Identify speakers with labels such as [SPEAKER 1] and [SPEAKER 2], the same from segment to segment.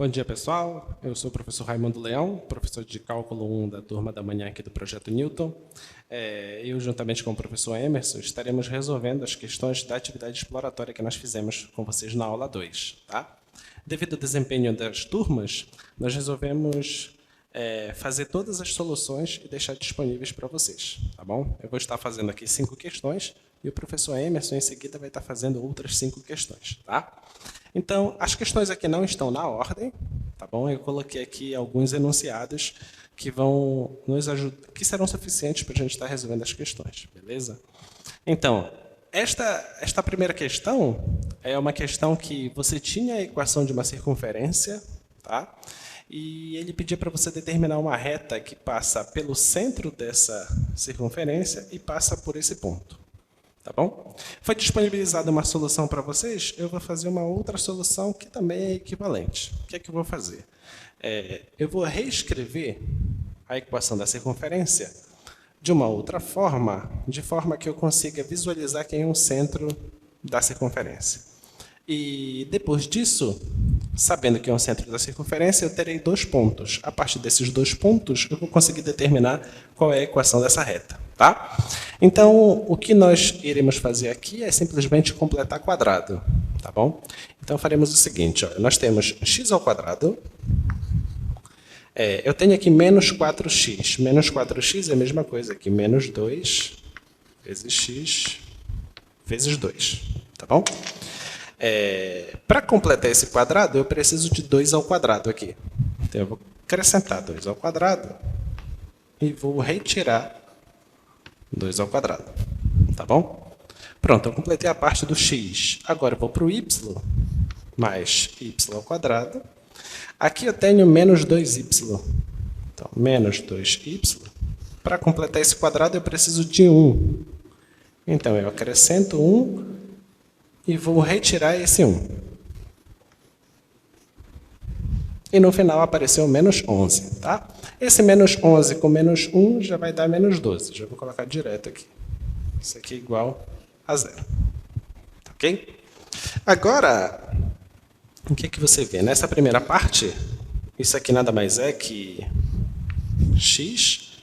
[SPEAKER 1] Bom dia, pessoal. Eu sou o professor Raimundo Leão, professor de Cálculo 1 da turma da manhã aqui do Projeto Newton. Eu, juntamente com o professor Emerson, estaremos resolvendo as questões da atividade exploratória que nós fizemos com vocês na aula 2. Tá? Devido ao desempenho das turmas, nós resolvemos fazer todas as soluções e deixar disponíveis para vocês. Tá bom? Eu vou estar fazendo aqui 5 questões e o professor Emerson, em seguida, vai estar fazendo outras 5 questões. Tá? Então, as questões aqui não estão na ordem, tá bom? Eu coloquei aqui alguns enunciados que vão nos ajudar, que serão suficientes para a gente estar resolvendo as questões, beleza? Então, esta primeira questão é uma questão que você tinha a equação de uma circunferência, tá? E ele pedia para você determinar uma reta que passa pelo centro dessa circunferência e passa por esse ponto. Tá bom? Foi disponibilizada uma solução para vocês, eu vou fazer uma outra solução que também é equivalente. O que é que eu vou fazer? Eu vou reescrever a equação da circunferência de uma outra forma, de forma que eu consiga visualizar quem é o centro da circunferência. E depois disso, sabendo que é o centro da circunferência, eu terei 2 pontos. A partir desses 2 pontos, eu vou conseguir determinar qual é a equação dessa reta. Tá? Então, o que nós iremos fazer aqui é simplesmente completar quadrado. Tá bom? Então, faremos o seguinte. Ó, nós temos x ao quadrado. Eu tenho aqui menos 4x. Menos 4x é a mesma coisa que menos 2 vezes x vezes 2. Tá bom? Para completar esse quadrado, eu preciso de 2 ao quadrado aqui. Então, eu vou acrescentar 2 ao quadrado e vou retirar 2 ao quadrado. Tá bom? Pronto, eu completei a parte do x. Agora eu vou para o y, mais y ao quadrado. Aqui eu tenho menos 2y. Então, menos 2y. Para completar esse quadrado, eu preciso de 1. Então, eu acrescento 1 e vou retirar esse 1. E no final apareceu menos 11. Tá? Esse menos 11 com menos 1 já vai dar menos 12. Já vou colocar direto aqui. Isso aqui é igual a 0. Tá, ok? Agora, o que que você vê? Nessa primeira parte, isso aqui nada mais é que x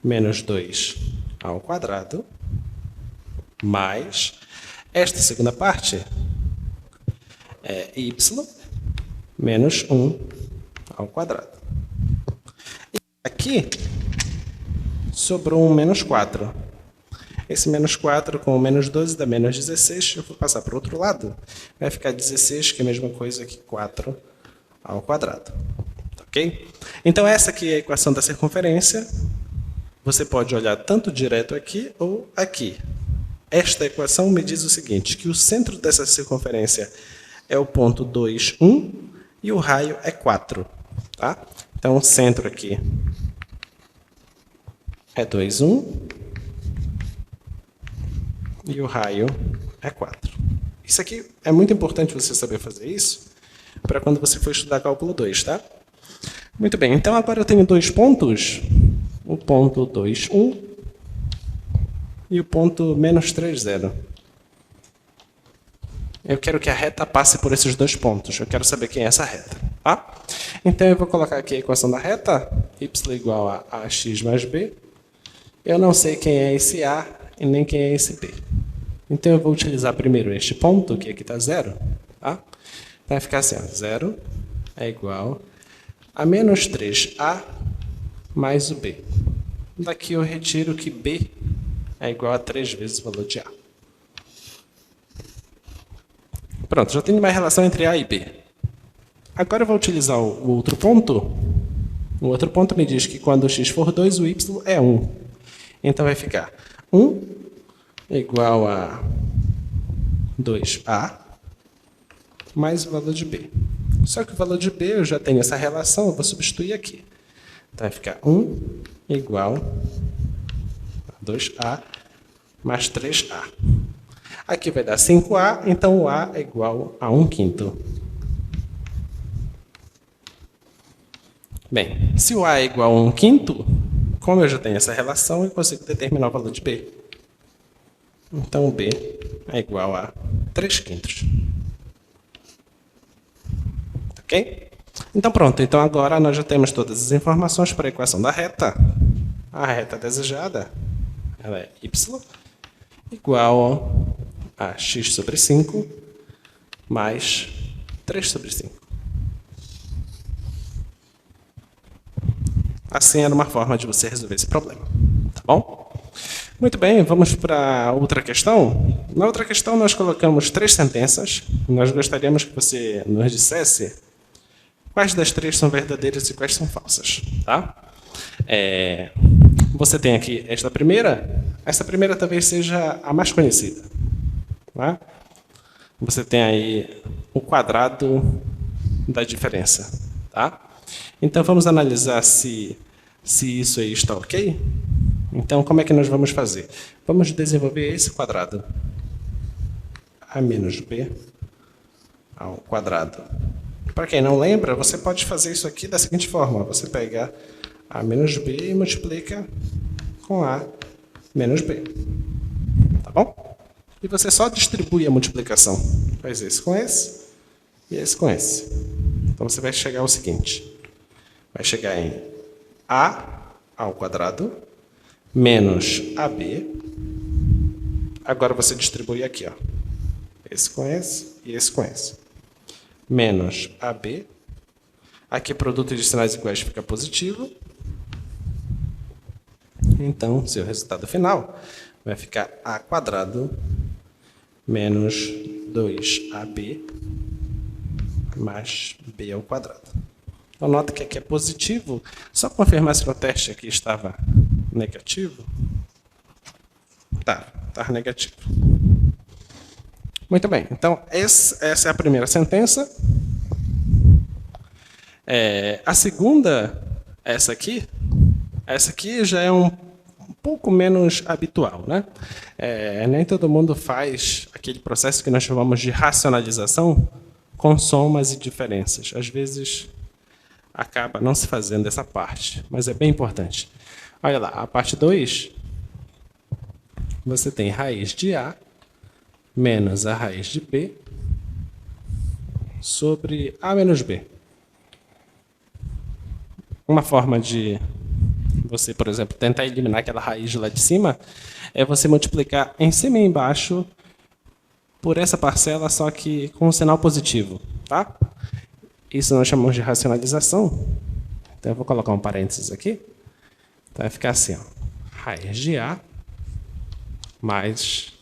[SPEAKER 1] menos 2 ao quadrado mais esta segunda parte é y menos 1 ao quadrado. E aqui sobrou um menos 4. Esse menos 4 com o menos 12 dá menos 16. Eu vou passar para o outro lado. Vai ficar 16, que é a mesma coisa que 4 ao quadrado. Ok? Então, essa aqui é a equação da circunferência. Você pode olhar tanto direto aqui ou aqui. Esta equação me diz o seguinte, que o centro dessa circunferência é o ponto 2, 1 e o raio é 4. Tá? Então, o centro aqui é 2, 1 e o raio é 4. Isso aqui é muito importante você saber fazer isso para quando você for estudar cálculo 2, tá? Muito bem, então agora eu tenho 2 pontos, o ponto 2, 1 e o ponto menos 3, 0. Eu quero que a reta passe por esses 2 pontos. Eu quero saber quem é essa reta. Tá? Então, eu vou colocar aqui a equação da reta, y igual a ax mais b. Eu não sei quem é esse a e nem quem é esse b. Então, eu vou utilizar primeiro este ponto, que aqui está 0. Tá? Então, vai ficar assim, ó, 0 é igual a menos 3a mais o b. Daqui eu retiro que b é igual a 3 vezes o valor de a. Pronto, já tenho uma relação entre a e b. Agora eu vou utilizar o outro ponto. O outro ponto me diz que quando o x for 2, o y é 1. Então vai ficar 1 igual a 2a mais o valor de b. Só que o valor de b eu já tenho essa relação, eu vou substituir aqui. Então vai ficar 1 igual a 2a mais 3a. Aqui vai dar 5a, então o a é igual a 1/5. Bem, se o a é igual a 1/5, como eu já tenho essa relação, eu consigo determinar o valor de b. Então, b é igual a 3/5. Ok? Então pronto, então agora nós já temos todas as informações para a equação da reta. A reta desejada, ela é y igual a x sobre 5 mais 3 sobre 5. Assim era uma forma de você resolver esse problema, tá bom? Muito bem, vamos para outra questão. Na outra questão nós colocamos 3 sentenças. Nós gostaríamos que você nos dissesse quais das 3 são verdadeiras e quais são falsas, tá? Você tem aqui esta primeira. Essa primeira talvez seja a mais conhecida, tá? Você tem aí o quadrado da diferença, tá? Então vamos analisar se isso aí está ok. Então como é que nós vamos fazer? Vamos desenvolver esse quadrado. A menos b ao quadrado. Para quem não lembra, você pode fazer isso aqui da seguinte forma. Você pega a menos b e multiplica com a menos b. Tá bom? E você só distribui a multiplicação. Faz esse com esse e esse com esse. Então você vai chegar ao seguinte. Vai chegar em a ao quadrado menos ab. Agora você distribui aqui, ó. Esse com esse e esse com esse. Menos ab. Aqui produto de sinais iguais fica positivo. Então, seu resultado final vai ficar a quadrado menos 2ab mais b ao quadrado. Então, nota que aqui é positivo. Só confirmar se o teste aqui estava negativo. Tá negativo. Muito bem. Então, essa é a primeira sentença. A segunda, essa aqui já é um pouco menos habitual, né? Nem todo mundo faz aquele processo que nós chamamos de racionalização com somas e diferenças. Às vezes acaba não se fazendo essa parte, mas é bem importante. Olha lá, a parte 2, você tem raiz de A menos a raiz de B sobre A menos B. Uma forma de você, por exemplo, tentar eliminar aquela raiz lá de cima é você multiplicar em cima e embaixo por essa parcela, só que com um sinal positivo, tá? Isso nós chamamos de racionalização. Então, eu vou colocar um parênteses aqui. Então, vai ficar assim, ó. Raiz de A mais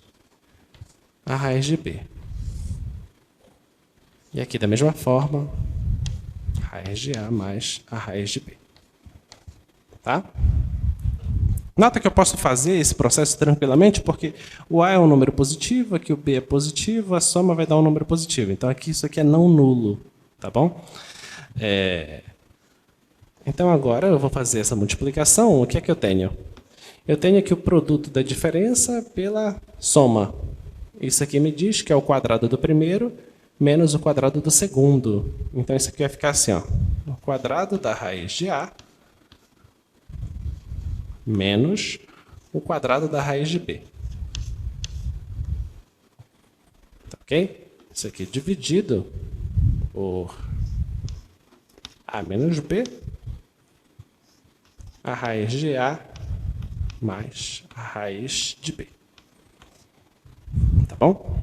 [SPEAKER 1] a raiz de B. E aqui, da mesma forma, raiz de A mais a raiz de B. Tá? Nota que eu posso fazer esse processo tranquilamente, porque o A é um número positivo, aqui o B é positivo, a soma vai dar um número positivo. Então, aqui isso aqui é não nulo. Tá bom? Então, agora eu vou fazer essa multiplicação. O que é que eu tenho? Eu tenho aqui o produto da diferença pela soma. Isso aqui me diz que é o quadrado do primeiro menos o quadrado do segundo. Então, isso aqui vai ficar assim, ó. O quadrado da raiz de A menos o quadrado da raiz de B. Tá ok? Isso aqui dividido por A menos B, a raiz de A mais a raiz de B. Tá bom?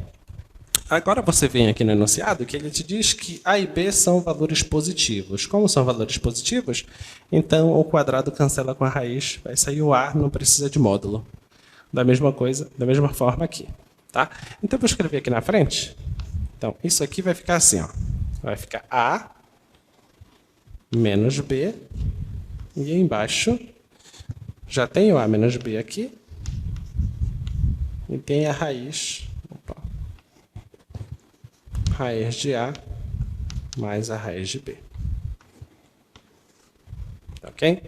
[SPEAKER 1] Agora você vem aqui no enunciado que ele te diz que A e B são valores positivos. Como são valores positivos, então o quadrado cancela com a raiz, vai sair o A, não precisa de módulo. Da mesma forma aqui. Tá? Então eu vou escrever aqui na frente. Então, isso aqui vai ficar assim, ó. Vai ficar A menos B, e embaixo já tem o A menos B aqui, e tem a raiz, raiz de A mais a raiz de B. Ok?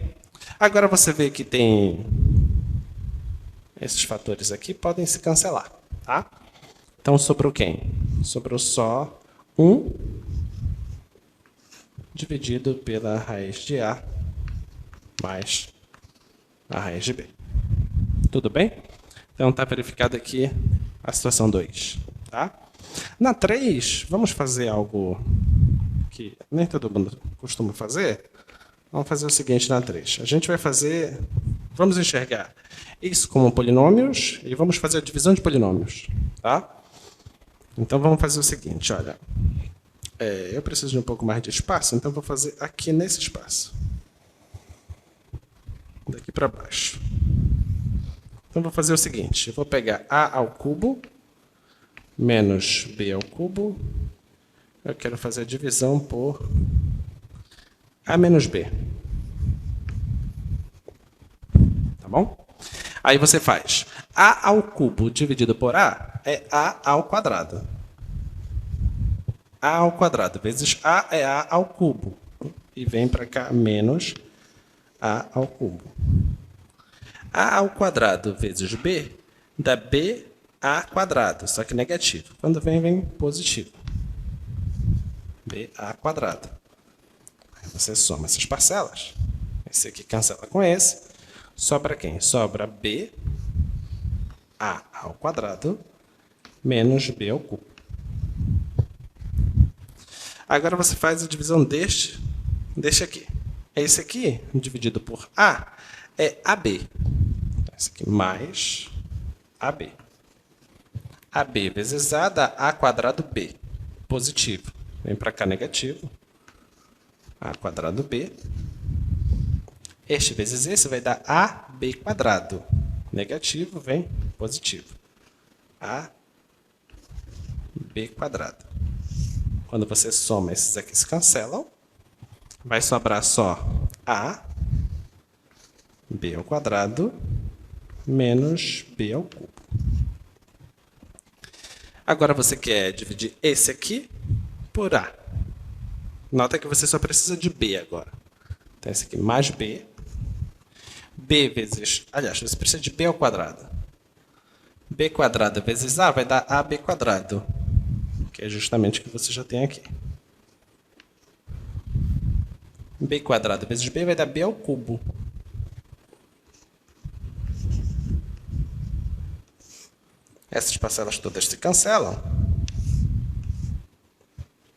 [SPEAKER 1] Agora você vê que tem esses fatores aqui, podem se cancelar, tá? Então sobrou quem? Sobrou só 1 dividido pela raiz de A mais a raiz de B. Tudo bem? Então, está verificado aqui a situação 2. Tá? Na 3, vamos fazer algo que nem todo mundo costuma fazer, vamos fazer o seguinte na 3. A gente vai fazer, vamos enxergar isso como polinômios e vamos fazer a divisão de polinômios, tá? Então vamos fazer o seguinte, olha, eu preciso de um pouco mais de espaço, então vou fazer aqui nesse espaço, daqui para baixo. Então vou fazer o seguinte, eu vou pegar a ao cubo menos b ao cubo, eu quero fazer a divisão por a menos b. Tá bom? Aí você faz a ao cubo dividido por a é a ao quadrado. A ao quadrado vezes a é a ao cubo. E vem para cá menos a ao cubo. A ao quadrado vezes b dá b a quadrado, só que negativo. Quando vem positivo. b a quadrado. Aí você soma essas parcelas. Esse aqui cancela com esse. Sobra quem? Sobra b a ao quadrado menos b ao cubo. Agora você faz a divisão deste aqui. Esse aqui, dividido por a, é AB. Esse aqui mais AB. AB vezes a dá a quadrado b. Positivo. Vem para cá negativo. A quadrado b. Este vezes esse vai dar AB quadrado. Negativo vem positivo. AB quadrado. Quando você soma esses aqui se cancelam. Vai sobrar só a b ao quadrado menos b ao cubo. Agora você quer dividir esse aqui por a. Nota que você só precisa de b agora. Então, esse aqui mais b. B vezes... Aliás, você precisa de b ao quadrado. B quadrado vezes a vai dar ab quadrado. Que é justamente o que você já tem aqui. B quadrado vezes b vai dar b ao cubo. Essas parcelas todas se cancelam.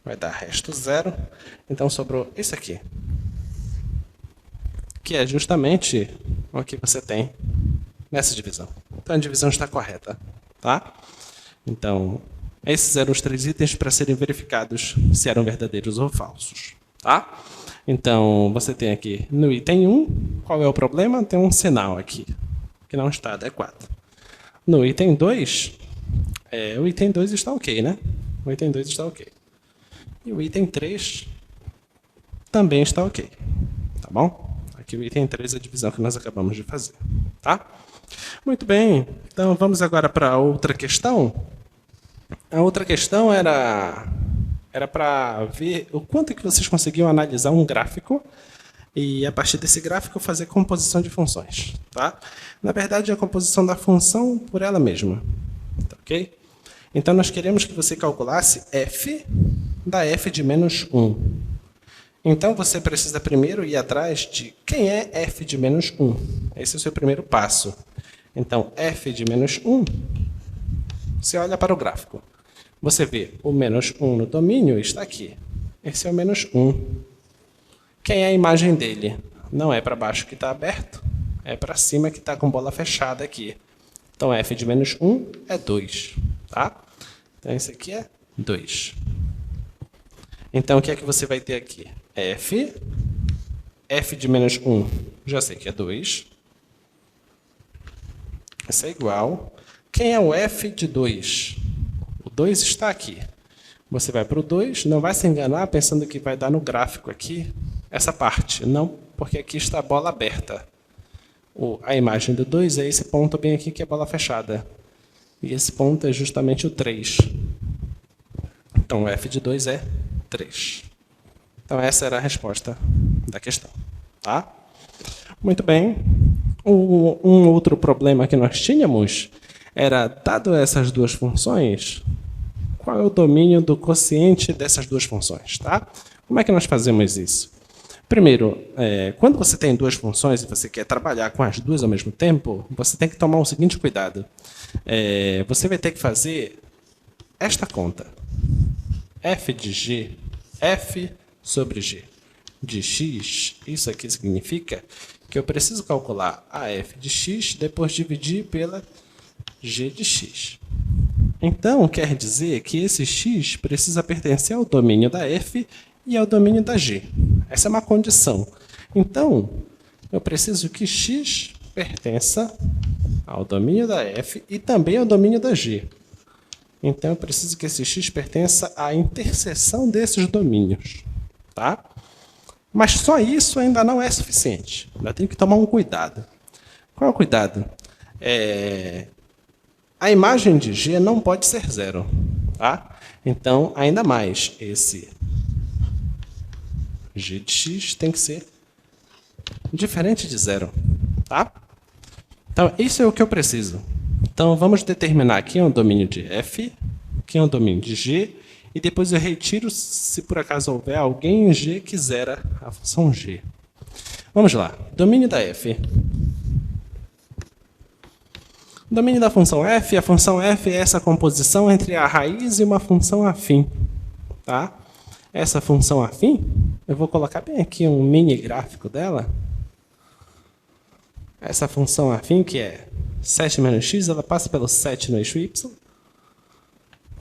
[SPEAKER 1] Vai dar resto zero. Então, sobrou isso aqui. Que é justamente o que você tem nessa divisão. Então, a divisão está correta. Tá? Então, esses eram os 3 itens para serem verificados se eram verdadeiros ou falsos. Tá? Então, você tem aqui no item 1, qual é o problema? Tem um sinal aqui, que não está adequado. No item 2, o item 2 está ok, né? O item 2 está ok. E o item 3 também está ok. Tá bom? Aqui o item 3 é a divisão que nós acabamos de fazer. Tá? Muito bem. Então, vamos agora para a outra questão. A outra questão era para ver o quanto que vocês conseguiam analisar um gráfico e, a partir desse gráfico, fazer composição de funções. Tá? Na verdade, é a composição da função por ela mesma. Tá, ok? Então, nós queremos que você calculasse f da f de menos 1. Então, você precisa primeiro ir atrás de quem é f de menos 1. Esse é o seu primeiro passo. Então, f de menos 1, você olha para o gráfico. Você vê o menos 1 no domínio está aqui. Esse é o menos 1. Quem é a imagem dele? Não é para baixo que está aberto, é para cima que está com bola fechada aqui. Então, f de menos 1 é 2. Tá? Então, esse aqui é 2. Então, o que é que você vai ter aqui? F de menos 1, já sei que é 2. Isso é igual. Quem é o f de 2? O 2 está aqui. Você vai para o 2, não vai se enganar pensando que vai dar no gráfico aqui essa parte. Não, porque aqui está a bola aberta. A imagem do 2 é esse ponto bem aqui que é a bola fechada. E esse ponto é justamente o 3. Então, o f de 2 é 3. Então, essa era a resposta da questão. Tá? Muito bem. Um outro problema que nós tínhamos era, dado essas duas funções, qual é o domínio do quociente dessas duas funções? Tá? Como é que nós fazemos isso? Primeiro, quando você tem duas funções e você quer trabalhar com as duas ao mesmo tempo, você tem que tomar o seguinte cuidado. Você vai ter que fazer esta conta. F de g, f sobre g de x, isso aqui significa que eu preciso calcular a f de x, depois dividir pela g de x. Então, quer dizer que esse x precisa pertencer ao domínio da f e ao domínio da g. Essa é uma condição. Então, eu preciso que x pertença ao domínio da f e também ao domínio da g. Então, eu preciso que esse x pertença à interseção desses domínios. Tá? Mas só isso ainda não é suficiente. Ainda tenho que tomar um cuidado. Qual é o cuidado? A imagem de g não pode ser zero. Tá? Então, ainda mais, esse g de x tem que ser diferente de zero. Tá? Então, isso é o que eu preciso. Então, vamos determinar aqui é um domínio de f, aqui é um domínio de g, e depois eu retiro se por acaso houver alguém em g que zera a função g. Vamos lá. Domínio da f. O domínio da função f, a função f é essa composição entre a raiz e uma função afim. Tá? Essa função afim, eu vou colocar bem aqui um mini gráfico dela. Essa função afim, que é 7 menos x, ela passa pelo 7 no eixo y,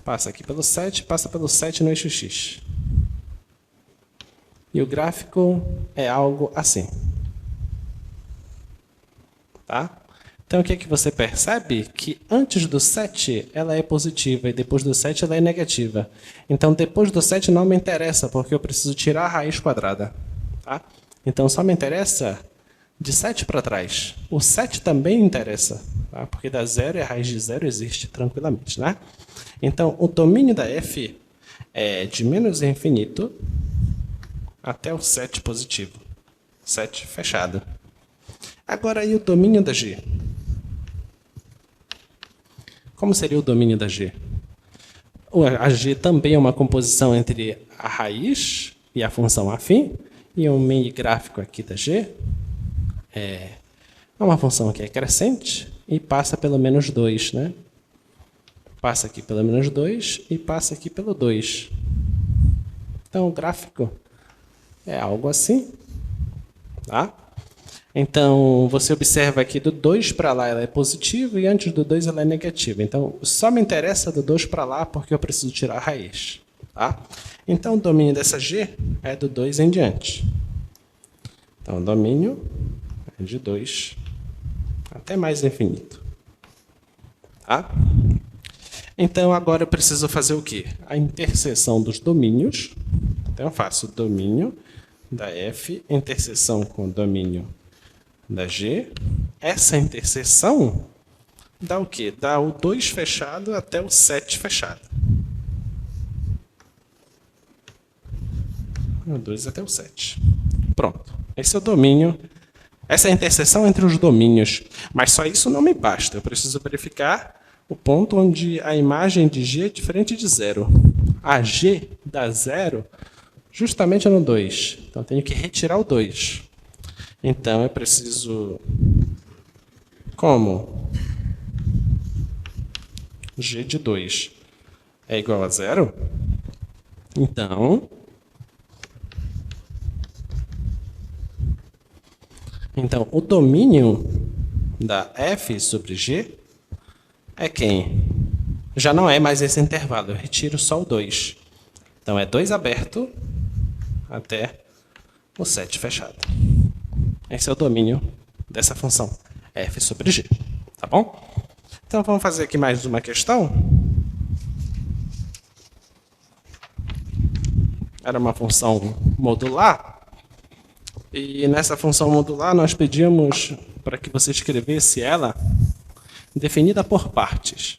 [SPEAKER 1] passa aqui pelo 7, passa pelo 7 no eixo x. E o gráfico é algo assim. Tá? Então, o que é que você percebe? Que antes do 7 ela é positiva e depois do 7 ela é negativa. Então, depois do 7 não me interessa, porque eu preciso tirar a raiz quadrada. Tá? Então, só me interessa de 7 para trás. O 7 também interessa, tá? Porque da zero e a raiz de zero existe tranquilamente. Né? Então, o domínio da f é de menos infinito até o 7 positivo. 7 fechado. Agora, e o domínio da g? Como seria o domínio da g? A g também é uma composição entre a raiz e a função afim, e um mini gráfico aqui da g. É uma função que é crescente e passa pelo menos 2, né? Passa aqui pelo menos 2 e passa aqui pelo 2. Então, o gráfico é algo assim. Tá? Então, você observa aqui do 2 para lá ela é positiva e antes do 2 ela é negativa. Então, só me interessa do 2 para lá porque eu preciso tirar a raiz. Tá? Então, o domínio dessa g é do 2 em diante. Então, o domínio é de 2 até mais infinito. Tá? Então, agora eu preciso fazer o quê? A interseção dos domínios. Então, eu faço o domínio da f, interseção com o domínio da g. Essa interseção dá o quê? Dá o 2 fechado até o 7 fechado. O 2 até o 7. Pronto. Esse é o domínio. Essa é a interseção entre os domínios. Mas só isso não me basta. Eu preciso verificar o ponto onde a imagem de g é diferente de zero. A g dá zero justamente no 2. Então, tenho que retirar o 2. Então, eu preciso... Como g de 2 é igual a zero, então, o domínio da f sobre g é quem? Já não é mais esse intervalo, eu retiro só o 2. Então, é 2 aberto até o 7 fechado. Esse é o domínio dessa função, f sobre g. Tá bom? Então, vamos fazer aqui mais uma questão. Era uma função modular. E nessa função modular, nós pedimos para que você escrevesse ela definida por partes.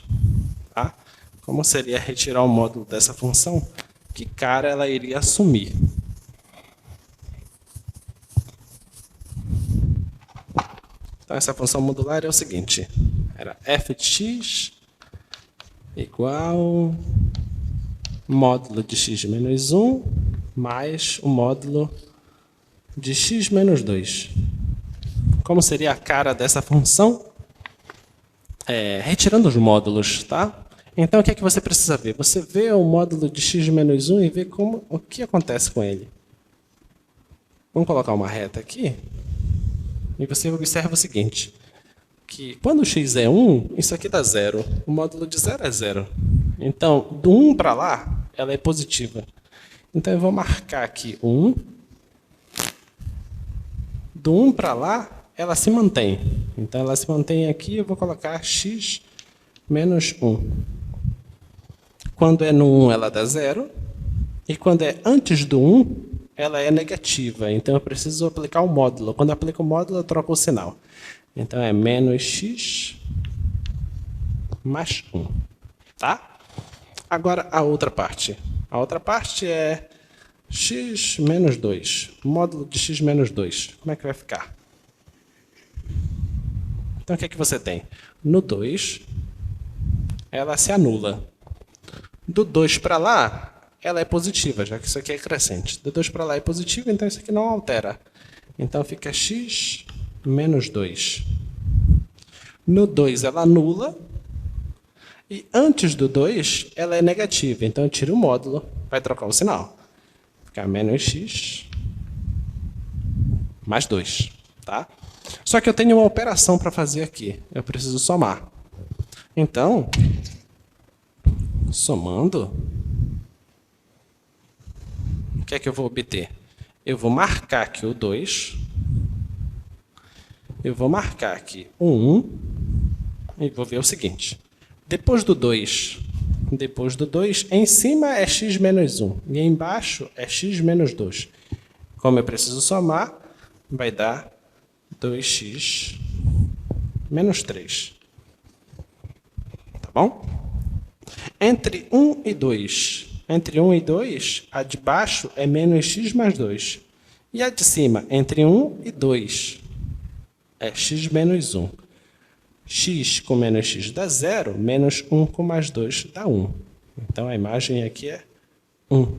[SPEAKER 1] Tá? Como seria retirar o módulo dessa função? Que cara ela iria assumir? Então, essa função modular é o seguinte. Era f de x igual módulo de x menos 1 mais o módulo de x menos 2. Como seria a cara dessa função? Retirando os módulos, tá? Então, o que é que você precisa ver? Você vê o módulo de x menos 1 e vê o que acontece com ele. Vamos colocar uma reta aqui. E você observa o seguinte, que quando x é 1, isso aqui dá 0. O módulo de 0 é 0. Então, do 1 para lá, ela é positiva. Então, eu vou marcar aqui 1. Do 1 para lá, ela se mantém. Então, ela se mantém aqui, eu vou colocar x menos 1. Quando é no 1, ela dá 0. E quando é antes do 1, ela é negativa. Então, eu preciso aplicar o módulo. Quando eu aplico o módulo, eu troco o sinal. Então, é menos x mais 1. Tá? Agora, a outra parte. A outra parte é x menos 2. Módulo de x menos 2. Como é que vai ficar? Então, o que é que você tem? No 2, ela se anula. Do 2 para lá, ela é positiva, já que isso aqui é crescente. Do 2 para lá é positivo, então isso aqui não altera. Então, fica x menos 2. No 2, ela anula. E antes do 2, ela é negativa. Então, eu tiro o módulo, vai trocar o sinal. Fica menos x mais 2. Tá? Só que eu tenho uma operação para fazer aqui. Eu preciso somar. Então, somando, o que é que eu vou obter? Eu vou marcar aqui o 2. Eu vou marcar aqui o 1. E vou ver o seguinte. Depois do 2, em cima é x menos 1. E embaixo é x menos 2. Como eu preciso somar, vai dar 2x menos 3. Tá bom? Entre 1 e 2, a de baixo é menos x mais 2. E a de cima, entre 1 e 2, é x menos 1. X com menos x dá 0, menos 1 com mais 2 dá 1. Então, a imagem aqui é 1.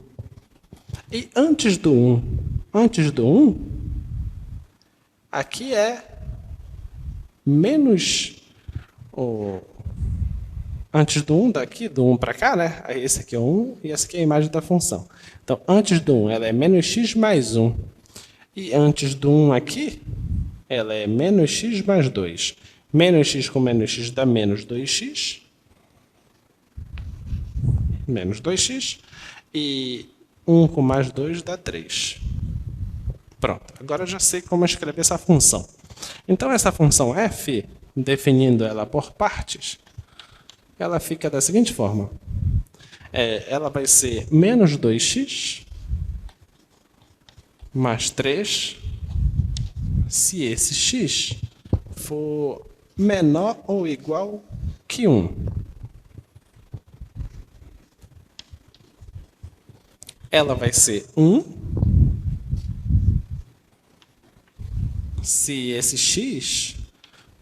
[SPEAKER 1] E antes do 1, aqui é menos... Antes do 1, daqui, do 1 para cá, né? Esse aqui é o 1 e essa aqui é a imagem da função. Então, antes do 1, ela é menos x mais 1. E antes do 1 aqui, ela é menos x mais 2. Menos x com menos x dá menos 2x. Menos 2x. E 1 com mais 2 dá 3. Pronto. Agora eu já sei como escrever essa função. Então, essa função f, definindo ela por partes, ela fica da seguinte forma. Ela vai ser menos 2x mais 3 se esse x for menor ou igual que 1. Ela vai ser 1 se esse x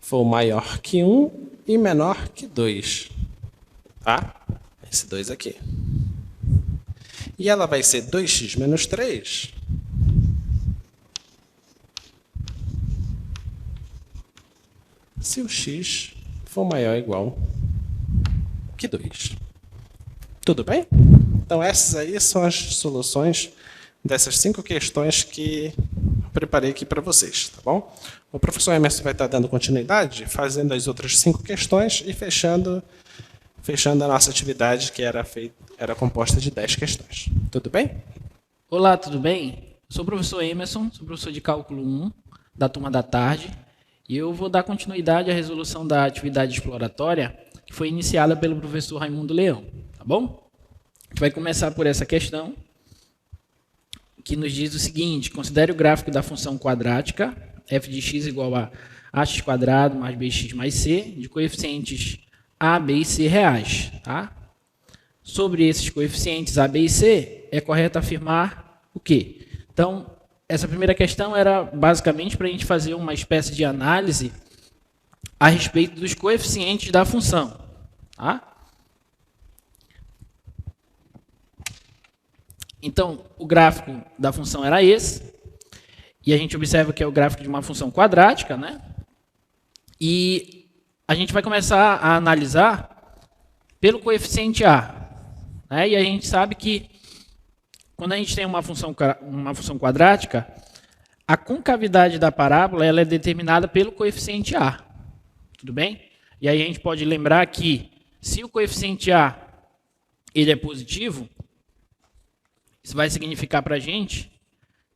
[SPEAKER 1] for maior que 1 e menor que 2. Tá? Esse 2 aqui. E ela vai ser 2x menos 3 se o x for maior ou igual que 2. Tudo bem? Então, essas aí são as soluções dessas 5 questões que preparei aqui para vocês, tá bom? O professor Emerson vai estar dando continuidade, fazendo as outras 5 questões e fechando a nossa atividade, que era composta de 10 questões. Tudo bem?
[SPEAKER 2] Olá, tudo bem? Sou o professor Emerson, sou professor de Cálculo 1, da turma da tarde, e eu vou dar continuidade à resolução da atividade exploratória, que foi iniciada pelo professor Raimundo Leão, tá bom? A gente vai começar por essa questão, que nos diz o seguinte: considere o gráfico da função quadrática, f de x igual a ax quadrado mais bx mais c, de coeficientes a, b e c reais. Tá? Sobre esses coeficientes a, b e c, é correto afirmar o quê? Então, essa primeira questão era basicamente para a gente fazer uma espécie de análise a respeito dos coeficientes da função. Tá? Então, o gráfico da função era esse, e a gente observa que é o gráfico de uma função quadrática, né? E a gente vai começar a analisar pelo coeficiente a. Né? E a gente sabe que quando a gente tem uma função quadrática, a concavidade da parábola ela é determinada pelo coeficiente A. Tudo bem? E aí a gente pode lembrar que se o coeficiente A ele é positivo, isso vai significar para a gente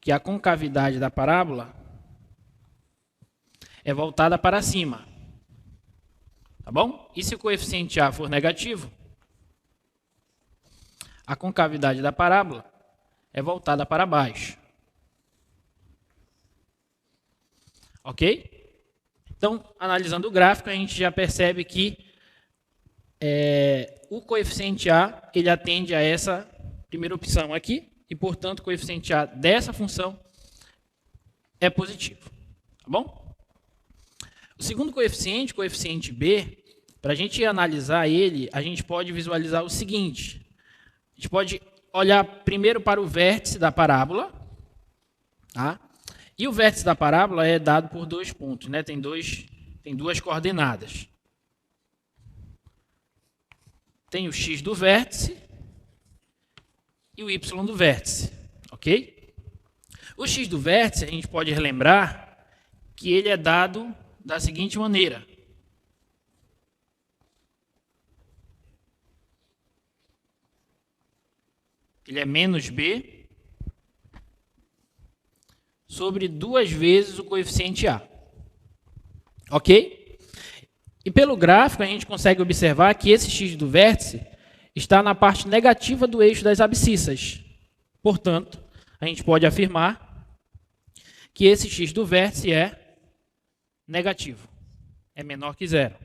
[SPEAKER 2] que a concavidade da parábola é voltada para cima. Tá bom? E se o coeficiente A for negativo, a concavidade da parábola é voltada para baixo. Ok? Então, analisando o gráfico, a gente já percebe que o coeficiente A ele atende a essa primeira opção aqui, e, portanto, o coeficiente A dessa função é positivo. Tá bom? O segundo coeficiente, o coeficiente B, para a gente analisar ele, a gente pode visualizar o seguinte. A gente pode olhar primeiro para o vértice da parábola, tá? E o vértice da parábola é dado por 2 pontos, né? Tem duas coordenadas. Tem o x do vértice e o y do vértice, ok? O x do vértice, a gente pode relembrar que ele é dado da seguinte maneira. Ele é menos b sobre 2 vezes o coeficiente A. Ok? E pelo gráfico a gente consegue observar que esse x do vértice está na parte negativa do eixo das abscissas. Portanto, a gente pode afirmar que esse x do vértice é negativo. É menor que 0.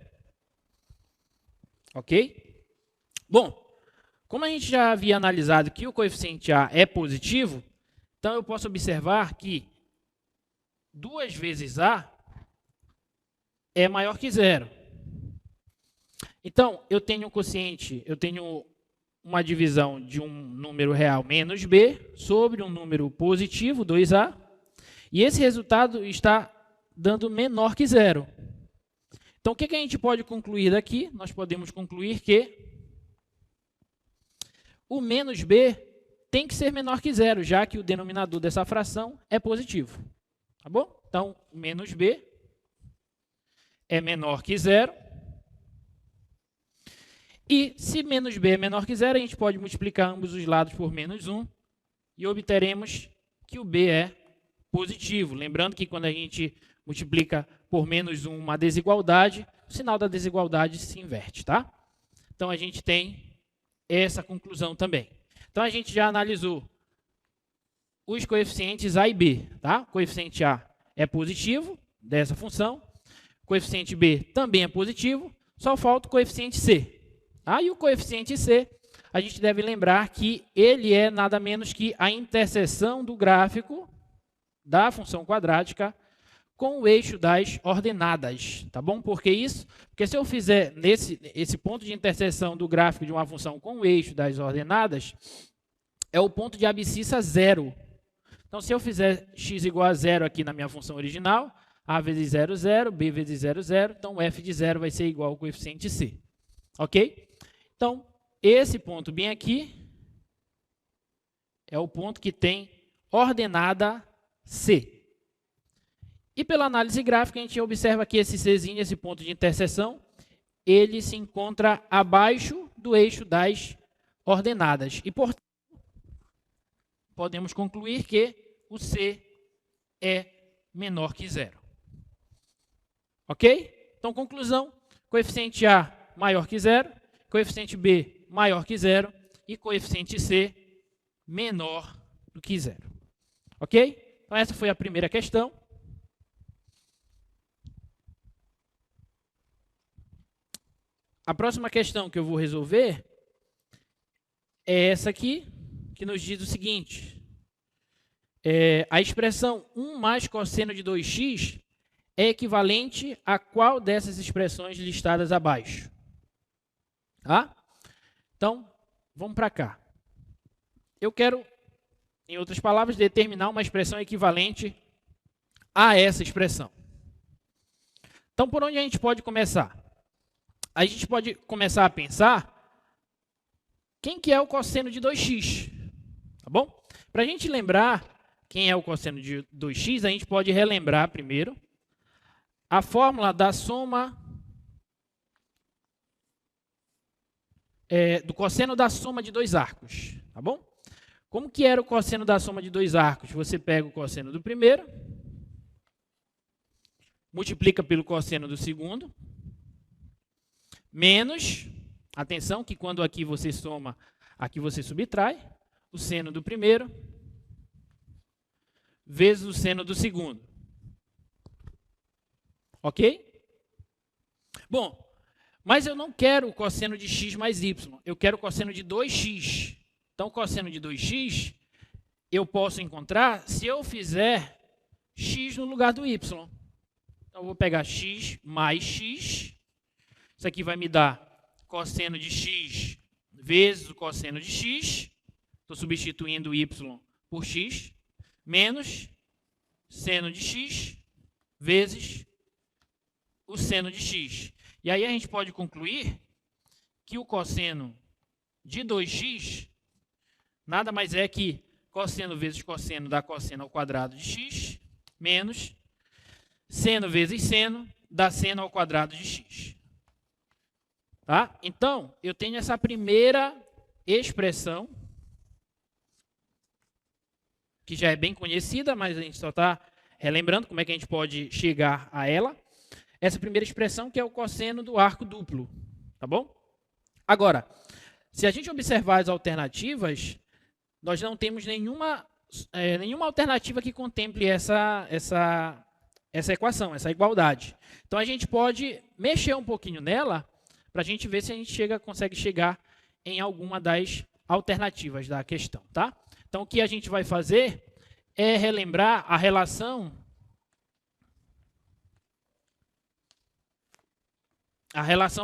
[SPEAKER 2] Ok? Bom, como a gente já havia analisado que o coeficiente A é positivo, então eu posso observar que 2 vezes A é maior que 0. Então, eu tenho um quociente, eu tenho uma divisão de um número real menos b sobre um número positivo, 2a, e esse resultado está dando menor que 0. Então, o que a gente pode concluir daqui? Nós podemos concluir que o menos b tem que ser menor que 0, já que o denominador dessa fração é positivo. Tá bom? Então, menos b é menor que 0. E se menos b é menor que 0, a gente pode multiplicar ambos os lados por menos 1 e obteremos que o b é positivo. Lembrando que quando a gente multiplica por menos 1 uma desigualdade, o sinal da desigualdade se inverte, tá? Então, a gente tem essa conclusão também. Então, a gente já analisou os coeficientes A e B, tá? O coeficiente A é positivo dessa função, o coeficiente B também é positivo, só falta o coeficiente C. Ah, e o coeficiente C, a gente deve lembrar que ele é nada menos que a interseção do gráfico da função quadrática com o eixo das ordenadas, tá bom? Por que isso? Porque se eu fizer esse ponto de interseção do gráfico de uma função com o eixo das ordenadas, é o ponto de abscissa 0. Então, se eu fizer x igual a 0 aqui na minha função original, a vezes 0, 0, b vezes 0, 0, então o f de 0 vai ser igual ao coeficiente c. Ok? Então, esse ponto bem aqui é o ponto que tem ordenada C. E pela análise gráfica, a gente observa que esse Czinho, esse ponto de interseção, ele se encontra abaixo do eixo das ordenadas. E, portanto, podemos concluir que o C é menor que 0. Ok? Então, conclusão, coeficiente A maior que 0. Coeficiente B maior que 0 e coeficiente C menor do que 0. Ok? Então, essa foi a primeira questão. A próxima questão que eu vou resolver é essa aqui, que nos diz o seguinte. A expressão 1 mais cosseno de 2x é equivalente a qual dessas expressões listadas abaixo? Tá? Então, vamos para cá. Eu quero, em outras palavras, determinar uma expressão equivalente a essa expressão. Então, por onde a gente pode começar? A gente pode começar a pensar quem que é o cosseno de 2x. Tá bom? Para a gente lembrar quem é o cosseno de 2x, a gente pode relembrar primeiro a fórmula da soma do cosseno da soma de dois arcos, tá bom? Como que era o cosseno da soma de dois arcos? Você pega o cosseno do primeiro, multiplica pelo cosseno do segundo, menos, atenção que quando aqui você soma, aqui você subtrai, o seno do primeiro vezes o seno do segundo. Ok? Bom, mas eu não quero o cosseno de x mais y, eu quero o cosseno de 2x. Então, o cosseno de 2x eu posso encontrar se eu fizer x no lugar do y. Então, eu vou pegar x mais x. Isso aqui vai me dar cosseno de x vezes o cosseno de x. Estou substituindo y por x. Menos seno de x vezes o seno de x. E aí a gente pode concluir que o cosseno de 2x nada mais é que cosseno vezes cosseno dá cosseno ao quadrado de x, menos seno vezes seno dá seno ao quadrado de x. Tá? Então, eu tenho essa primeira expressão, que já é bem conhecida, mas a gente só está relembrando como é que a gente pode chegar a ela. Essa primeira expressão que é o cosseno do arco duplo, tá bom? Agora, se a gente observar as alternativas, nós não temos nenhuma alternativa que contemple essa equação, essa igualdade. Então, a gente pode mexer um pouquinho nela para a gente ver se a gente consegue chegar em alguma das alternativas da questão, tá? Então, o que a gente vai fazer é relembrar a relação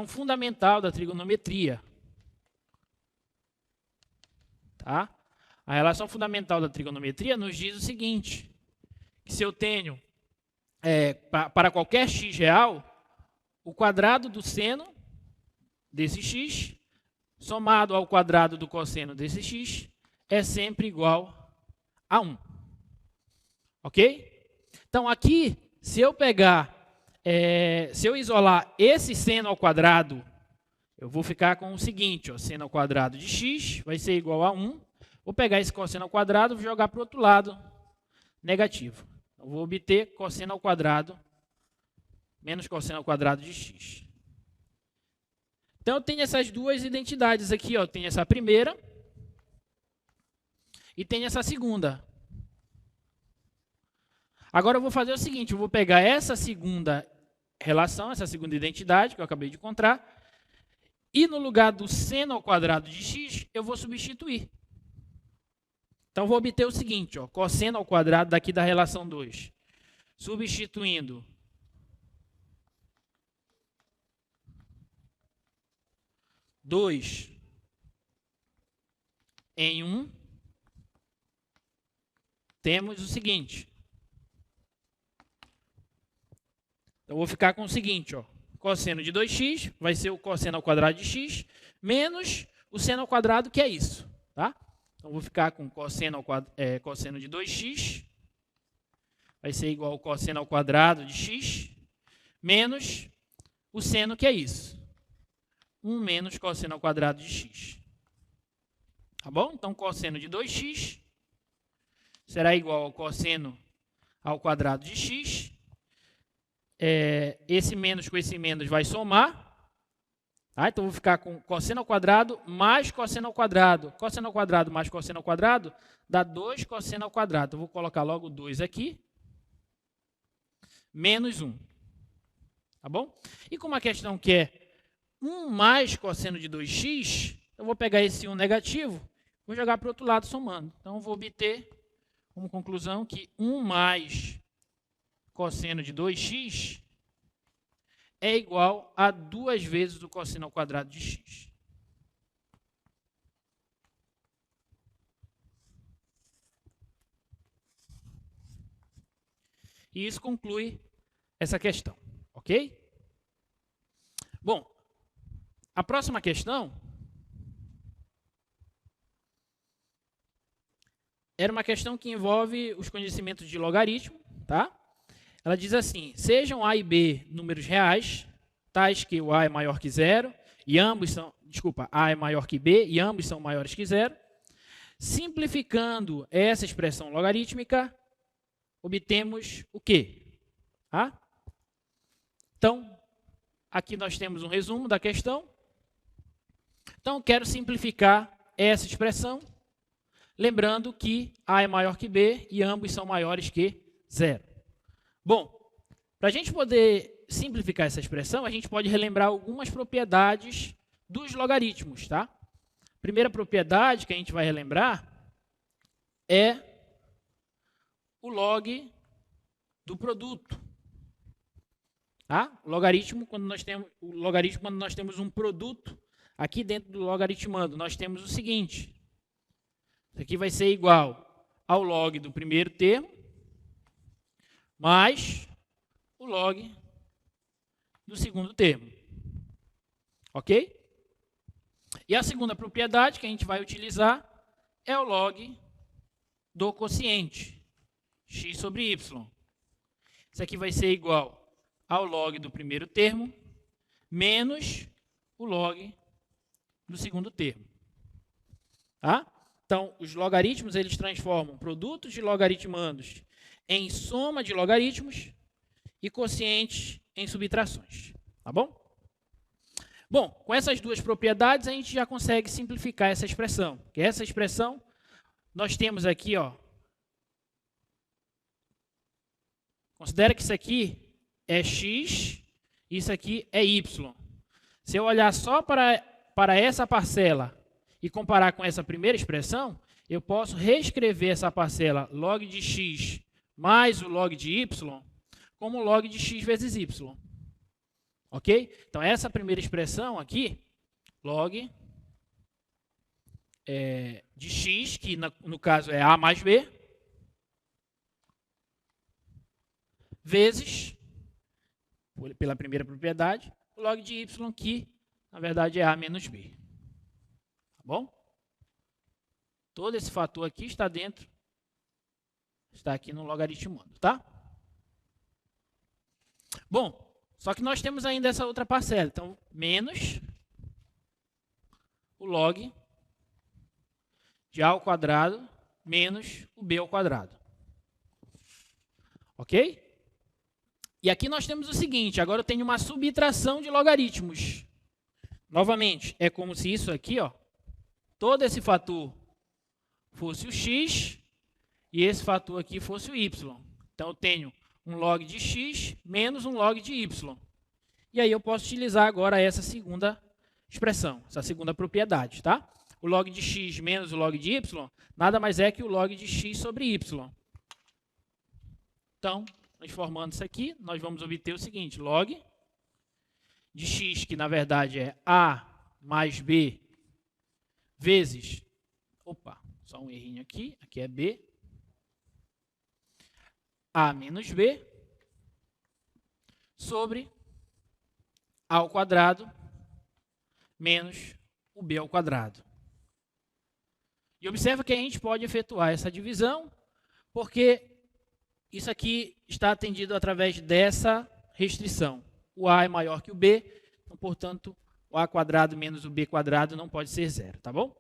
[SPEAKER 2] fundamental da trigonometria. Tá? A relação fundamental da trigonometria nos diz o seguinte, que se eu tenho, para qualquer x real, o quadrado do seno desse x, somado ao quadrado do cosseno desse x, é sempre igual a 1. Ok? Então, aqui, se eu isolar esse seno ao quadrado, eu vou ficar com o seguinte, ó, seno ao quadrado de x vai ser igual a 1. Vou pegar esse cosseno ao quadrado e jogar para o outro lado, negativo. Eu vou obter cosseno ao quadrado menos cosseno ao quadrado de x. Então, eu tenho essas duas identidades aqui, ó. Eu tenho essa primeira e tenho essa segunda. Agora, eu vou fazer o seguinte, eu vou pegar essa segunda relação, essa segunda identidade que eu acabei de encontrar, e no lugar do seno ao quadrado de x, eu vou substituir. Então, eu vou obter o seguinte, ó, cosseno ao quadrado daqui da relação 2. Substituindo dois em 1, temos o seguinte. Eu vou ficar com o seguinte, ó, cosseno de 2x vai ser o cosseno ao quadrado de x, menos o seno ao quadrado, que é isso. Tá? Então, vou ficar com cosseno de 2x, vai ser igual ao cosseno ao quadrado de x, menos o seno, que é isso. 1 menos cosseno ao quadrado de x. Tá bom? Então, cosseno de 2x será igual ao cosseno ao quadrado de x. Esse menos com esse menos vai somar. Tá? Então, vou ficar com cosseno ao quadrado mais cosseno ao quadrado. Cosseno ao quadrado mais cosseno ao quadrado dá 2 cosseno ao quadrado. Eu vou colocar logo 2 aqui. Menos 1. Tá bom? E como a questão quer 1 mais cosseno de 2x, eu vou pegar esse 1 negativo, vou jogar para o outro lado somando. Então, eu vou obter como conclusão que 1 mais cosseno de 2x é igual a 2 vezes o cosseno ao quadrado de x. E isso conclui essa questão, ok? Bom, a próxima questão era uma questão que envolve os conhecimentos de logaritmo, tá? Ela diz assim: sejam A e B números reais, tais que o A é maior que zero, e ambos são, desculpa, A é maior que B, e ambos são maiores que zero. Simplificando essa expressão logarítmica, obtemos o quê? Tá? Então, aqui nós temos um resumo da questão. Então, quero simplificar essa expressão, lembrando que A é maior que B e ambos são maiores que zero. Bom, para a gente poder simplificar essa expressão, a gente pode relembrar algumas propriedades dos logaritmos, tá? A primeira propriedade que a gente vai relembrar é o log do produto. Tá? O logaritmo, quando nós temos um produto, aqui dentro do logaritmando, nós temos o seguinte. Isso aqui vai ser igual ao log do primeiro termo, mais o log do segundo termo. Ok? E a segunda propriedade que a gente vai utilizar é o log do quociente, x sobre y. Isso aqui vai ser igual ao log do primeiro termo, menos o log do segundo termo. Tá? Então, os logaritmos, eles transformam produtos de logaritmandos em soma de logaritmos e quocientes em subtrações. Tá bom? Bom, com essas duas propriedades, a gente já consegue simplificar essa expressão. Que essa expressão, nós temos aqui, ó. Considera que isso aqui é x, isso aqui é y. Se eu olhar só para essa parcela e comparar com essa primeira expressão, eu posso reescrever essa parcela log de x mais o log de y como log de x vezes y. Ok? Então, essa primeira expressão aqui, log de x, que no caso é a mais b, vezes, pela primeira propriedade, o log de y, que na verdade é a menos b. Tá bom? Todo esse fator aqui está aqui no logaritmando, tá? Bom, só que nós temos ainda essa outra parcela. Então, menos o log de a ao quadrado menos o b ao quadrado. Ok? E aqui nós temos o seguinte, agora eu tenho uma subtração de logaritmos. Novamente, é como se isso aqui, ó, todo esse fator fosse o x e esse fator aqui fosse o y. Então, eu tenho um log de x menos um log de y. E aí eu posso utilizar agora essa segunda expressão, essa segunda propriedade, tá? O log de x menos o log de y nada mais é que o log de x sobre y. Então, transformando isso aqui, nós vamos obter o seguinte, log de x, que na verdade é a mais b, vezes, só um errinho aqui é b, a menos b, sobre a ao quadrado menos o b ao quadrado. E observa que a gente pode efetuar essa divisão, porque isso aqui está atendido através dessa restrição. O a é maior que o b, então, portanto, o a quadrado menos o b quadrado não pode ser zero, tá bom?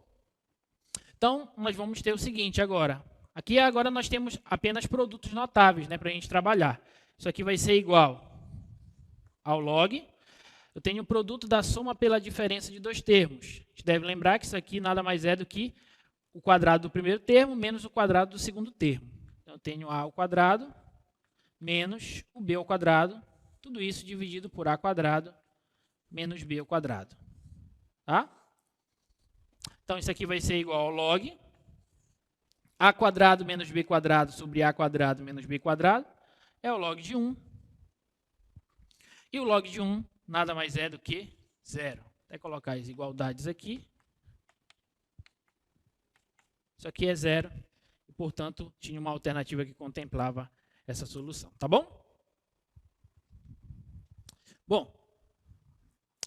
[SPEAKER 2] Então, nós vamos ter o seguinte agora. Aqui agora nós temos apenas produtos notáveis, né, para a gente trabalhar. Isso aqui vai ser igual ao log. Eu tenho o produto da soma pela diferença de dois termos. A gente deve lembrar que isso aqui nada mais é do que o quadrado do primeiro termo menos o quadrado do segundo termo. Então, eu tenho a ao quadrado menos o b ao quadrado. Tudo isso dividido por a quadrado menos b ao quadrado. Tá? Então, isso aqui vai ser igual ao log a quadrado menos b quadrado sobre a quadrado menos b quadrado é o log de 1. E o log de 1 nada mais é do que zero. Até colocar as igualdades aqui. Isso aqui é zero. E, portanto, tinha uma alternativa que contemplava essa solução. Tá bom? Bom,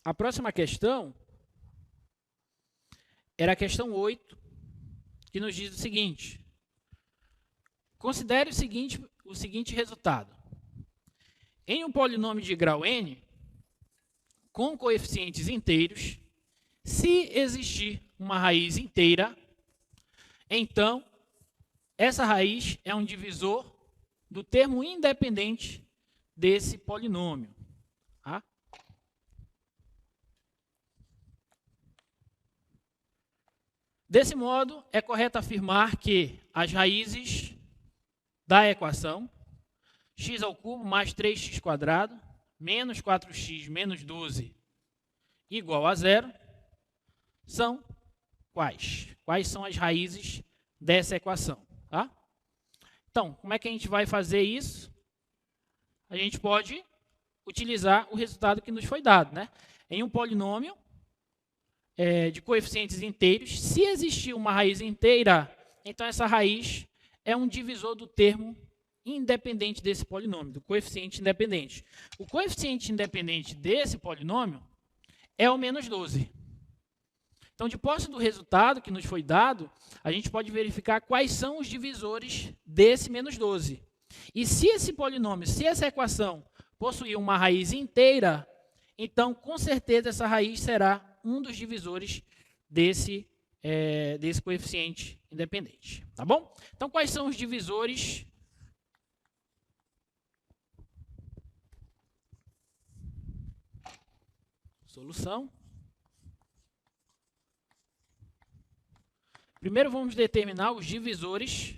[SPEAKER 2] a próxima questão era a questão 8, que nos diz o seguinte. Considere o seguinte resultado. Em um polinômio de grau n, com coeficientes inteiros, se existir uma raiz inteira, então essa raiz é um divisor do termo independente desse polinômio. Tá? Desse modo, é correto afirmar que as raízes da equação x ao cubo mais 3x² menos 4x menos 12 igual a 0 são quais? Quais são as raízes dessa equação? Tá? Então, como é que a gente vai fazer isso? A gente pode utilizar o resultado que nos foi dado, né? Em um polinômio de coeficientes inteiros, se existir uma raiz inteira, então essa raiz é um divisor do termo independente desse polinômio, do coeficiente independente. O coeficiente independente desse polinômio é o menos 12. Então, de posse do resultado que nos foi dado, a gente pode verificar quais são os divisores desse menos 12. E se esse polinômio, se essa equação possuir uma raiz inteira, então, com certeza, essa raiz será um dos divisores desse coeficiente independente. Tá bom? Então, quais são os divisores? Solução. Primeiro, vamos determinar os divisores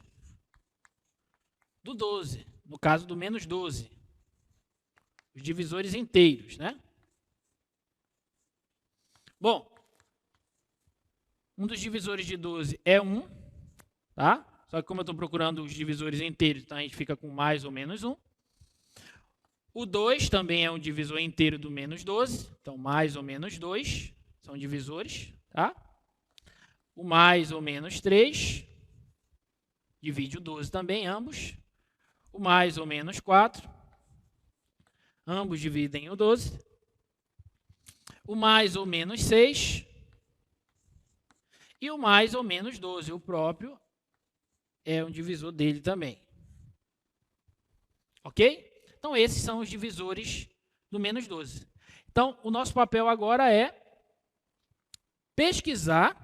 [SPEAKER 2] do 12, no caso do menos 12. Os divisores inteiros, né? Bom, um dos divisores de 12 é 1, tá? Só que como eu estou procurando os divisores inteiros, então a gente fica com mais ou menos 1. O 2 também é um divisor inteiro do menos 12, então mais ou menos 2 são divisores, tá? O mais ou menos 3 divide o 12 também, ambos. O mais ou menos 4, ambos dividem o 12. O mais ou menos 6 e o mais ou menos 12, o próprio é um divisor dele também. Ok? Então, esses são os divisores do menos 12. Então, o nosso papel agora é pesquisar,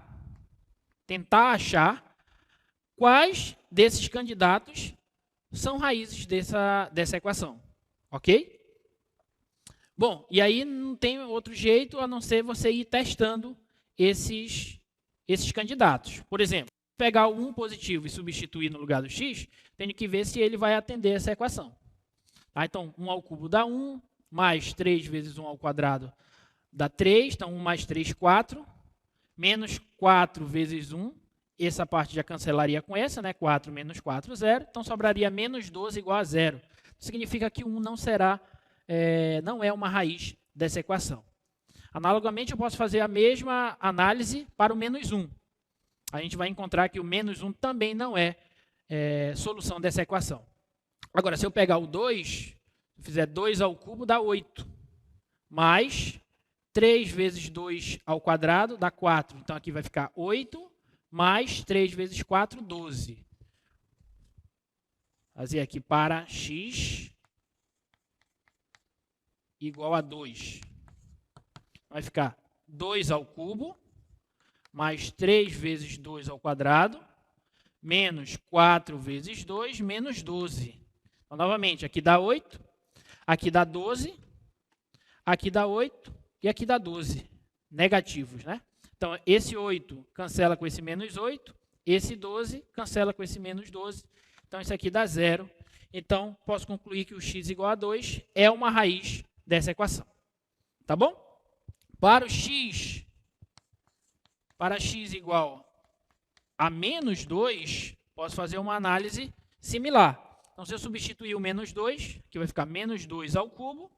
[SPEAKER 2] tentar achar quais desses candidatos são raízes dessa equação. Ok? Bom, e aí não tem outro jeito a não ser você ir testando esses candidatos. Por exemplo, pegar o 1 positivo e substituir no lugar do x, tenho que ver se ele vai atender essa equação. Tá? Então, 1 ao cubo dá 1, mais 3 vezes 1 ao quadrado dá 3, então 1 mais 3, 4, menos 4 vezes 1, essa parte já cancelaria com essa, né? 4 menos 4, 0, então sobraria menos 12 igual a 0. Significa que 1 não é uma raiz dessa equação. Analogamente, eu posso fazer a mesma análise para o menos 1. A gente vai encontrar que o menos 1 também não é solução dessa equação. Agora, se eu pegar o 2, se fizer 2 ao cubo, dá 8. Mais 3 vezes 2 ao quadrado dá 4. Então, aqui vai ficar 8, mais 3 vezes 4, 12. Fazer aqui para x igual a 2. Vai ficar 2 ao cubo, mais 3 vezes 2 ao quadrado, menos 4 vezes 2, menos 12. Então, novamente, aqui dá 8, aqui dá 12, aqui dá 8 e aqui dá 12. Negativos, né? Então, esse 8 cancela com esse menos 8, esse 12 cancela com esse menos 12. Então, isso aqui dá 0. Então, posso concluir que o x igual a 2 é uma raiz dessa equação. Tá bom? Para x igual a menos 2, posso fazer uma análise similar. Então, se eu substituir o menos 2, que vai ficar menos 2 ao cubo,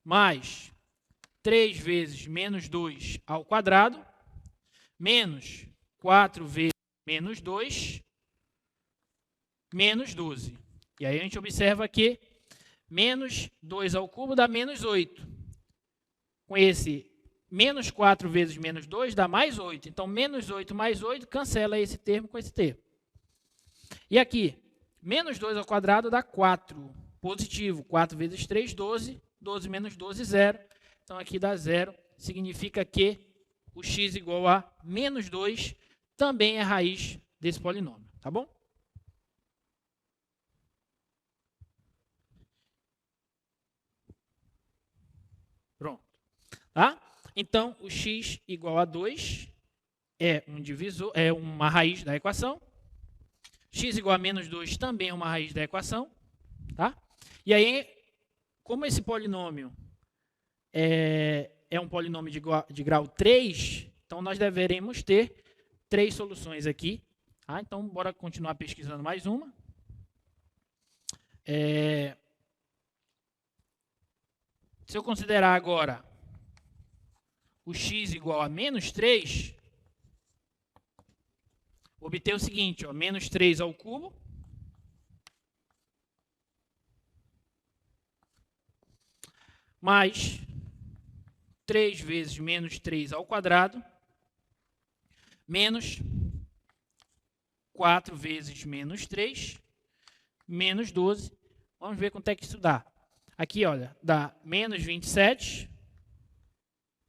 [SPEAKER 2] mais 3 vezes menos 2 ao quadrado, menos 4 vezes menos 2, menos 12. E aí a gente observa que menos 2 ao cubo dá menos 8. Com esse menos 4 vezes menos 2 dá mais 8. Então, menos 8 mais 8 cancela esse termo com esse termo. E aqui, menos 2 ao quadrado dá 4. Positivo, 4 vezes 3, 12. 12 menos 12, 0. Então, aqui dá 0. Significa que o x igual a menos 2 também é raiz desse polinômio. Tá bom? Pronto. Tá? Então, o x igual a 2 é um divisor, é uma raiz da equação. X igual a menos 2 também é uma raiz da equação. Tá? E aí, como esse polinômio é um polinômio de grau 3, então nós deveremos ter 3 soluções aqui. Tá? Então, bora continuar pesquisando mais uma. Se eu considerar agora o x igual a menos 3, obter o seguinte, ó, menos 3 ao cubo mais 3 vezes menos 3 ao quadrado menos 4 vezes menos 3 menos 12. Vamos ver quanto é que isso dá. Aqui, olha, dá menos 27,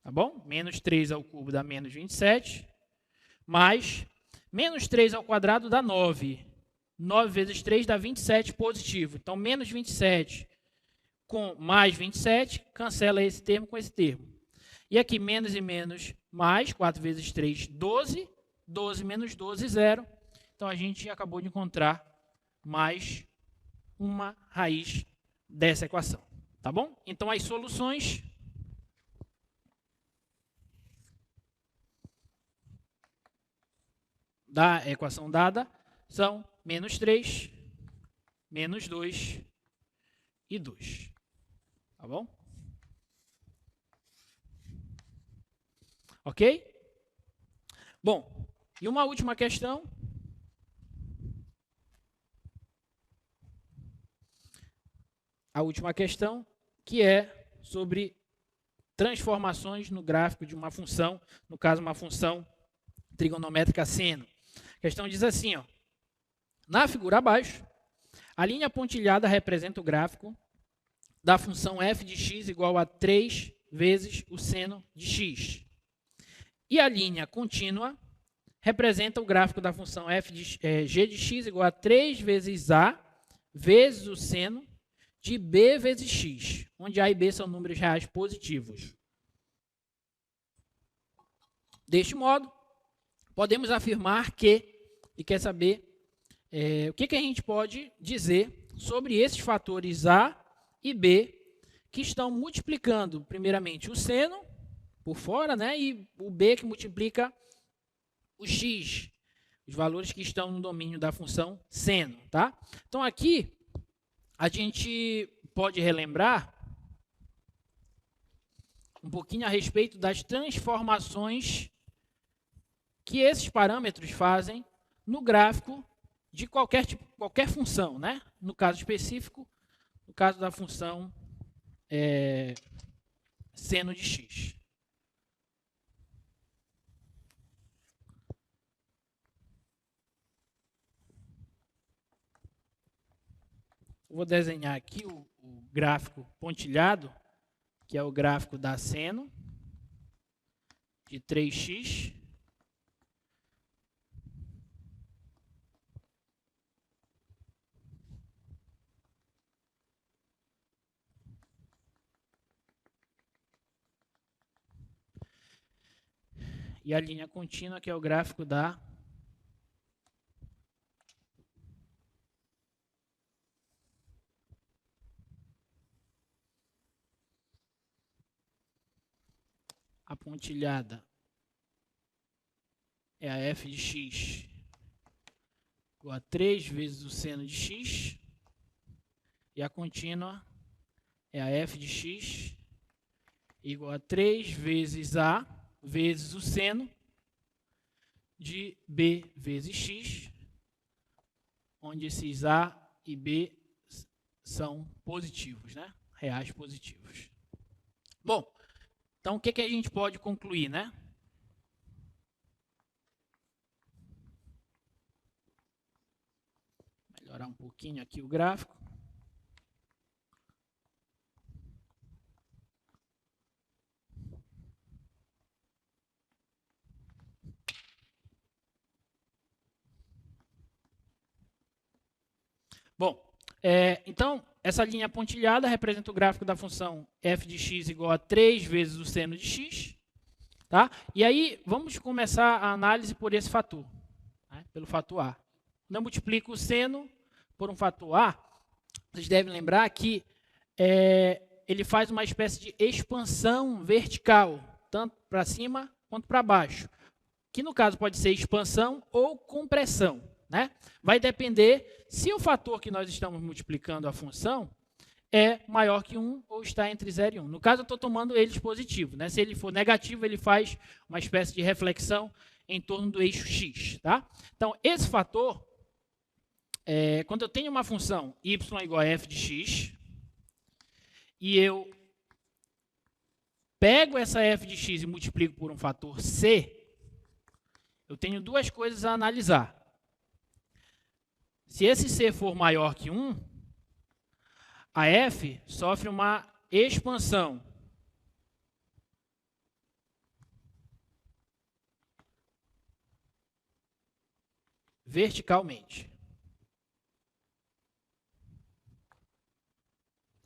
[SPEAKER 2] tá bom? Menos 3 ao cubo dá menos 27, mais menos 3 ao quadrado dá 9. 9 vezes 3 dá 27 positivo. Então, menos 27 com mais 27, cancela esse termo com esse termo. E aqui, menos e menos, mais 4 vezes 3, 12. 12 menos 12, 0. Então, a gente acabou de encontrar mais uma raiz dessa equação. Tá bom? Então, as soluções da equação dada são menos 3, menos 2 e 2. Tá bom? Ok? Bom, e uma última questão. A última questão, que é sobre transformações no gráfico de uma função, no caso, uma função trigonométrica seno. A questão diz assim, ó, na figura abaixo, a linha pontilhada representa o gráfico da função f de x igual a 3 vezes o seno de x. E a linha contínua representa o gráfico da função f de, g de x igual a 3 vezes a vezes o seno de b vezes x, onde a e b são números reais positivos. Deste modo, podemos afirmar que, e quer saber, o que a gente pode dizer sobre esses fatores a e b, que estão multiplicando, primeiramente, o seno por fora, né, e o b que multiplica o x, os valores que estão no domínio da função seno. Tá? Então, aqui, a gente pode relembrar um pouquinho a respeito das transformações que esses parâmetros fazem no gráfico de qualquer função, né? No caso específico, no caso da função seno de x. Vou desenhar aqui o gráfico pontilhado, que é o gráfico da seno de 3x. E a linha contínua, que é o gráfico da a pontilhada é a f de x igual a 3 vezes o seno de x, e a contínua é a f de x igual a 3 vezes a vezes o seno de b vezes x, onde esses a e b são positivos, né? Reais positivos. Bom, então o que a gente pode concluir, né? melhorar um pouquinho aqui o gráfico. Bom, então, essa linha pontilhada representa o gráfico da função f de x igual a 3 vezes o seno de x. Tá? E aí, vamos começar a análise por esse fator, né? Pelo fator A. Quando eu multiplico o seno por um fator A, vocês devem lembrar que ele faz uma espécie de expansão vertical, tanto para cima quanto para baixo, que no caso pode ser expansão ou compressão, né? Vai depender se o fator que nós estamos multiplicando a função é maior que 1 ou está entre 0 e 1. No caso, eu estou tomando eles positivos, né? Se ele for negativo, ele faz uma espécie de reflexão em torno do eixo x. Tá? Então, esse fator, quando eu tenho uma função y igual a f de x, e eu pego essa f de x e multiplico por um fator c, eu tenho duas coisas a analisar. Se esse c for maior que 1, a f sofre uma expansão. Verticalmente.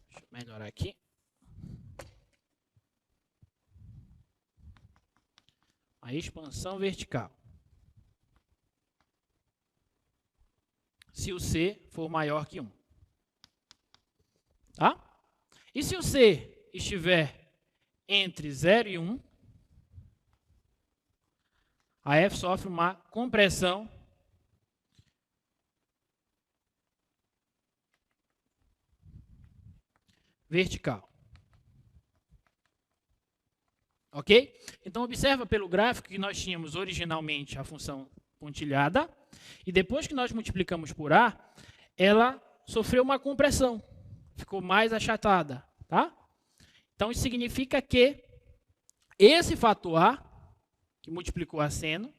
[SPEAKER 2] Deixa eu melhorar aqui. A expansão vertical. Se o c for maior que 1. Tá? E se o c estiver entre 0 e 1, a f sofre uma compressão vertical. Ok? Então, observa pelo gráfico que nós tínhamos originalmente a função pontilhada, e depois que nós multiplicamos por A, ela sofreu uma compressão. Ficou mais achatada, tá? Então, isso significa que esse fator A, que multiplicou a seno,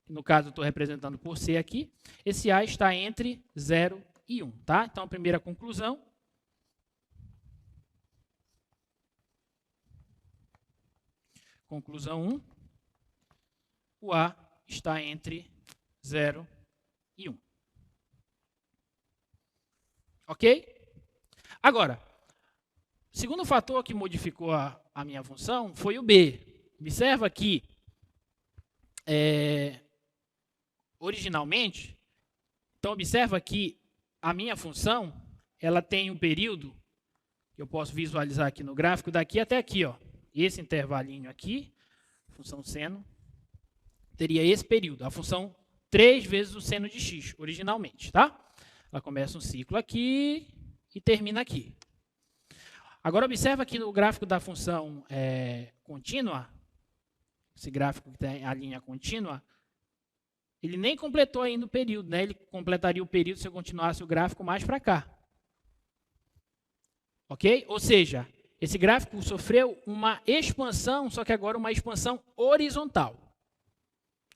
[SPEAKER 2] que no caso eu estou representando por C aqui, esse A está entre 0 e 1, tá? Então, a primeira conclusão. Conclusão 1. O A está entre 0 e 1. Ok? Agora, o segundo fator que modificou a minha função foi o B. Observa que, originalmente, então observa que a minha função, ela tem um período, que eu posso visualizar aqui no gráfico, daqui até aqui, ó. Esse intervalinho aqui, função seno, teria esse período, a função 3 vezes o seno de x, originalmente, tá? Ela começa um ciclo aqui e termina aqui. Agora, observa que no gráfico da função contínua, esse gráfico que tem a linha contínua, ele nem completou ainda o período, né? Ele completaria o período se eu continuasse o gráfico mais para cá. Ok? Ou seja, esse gráfico sofreu uma expansão, só que agora uma expansão horizontal.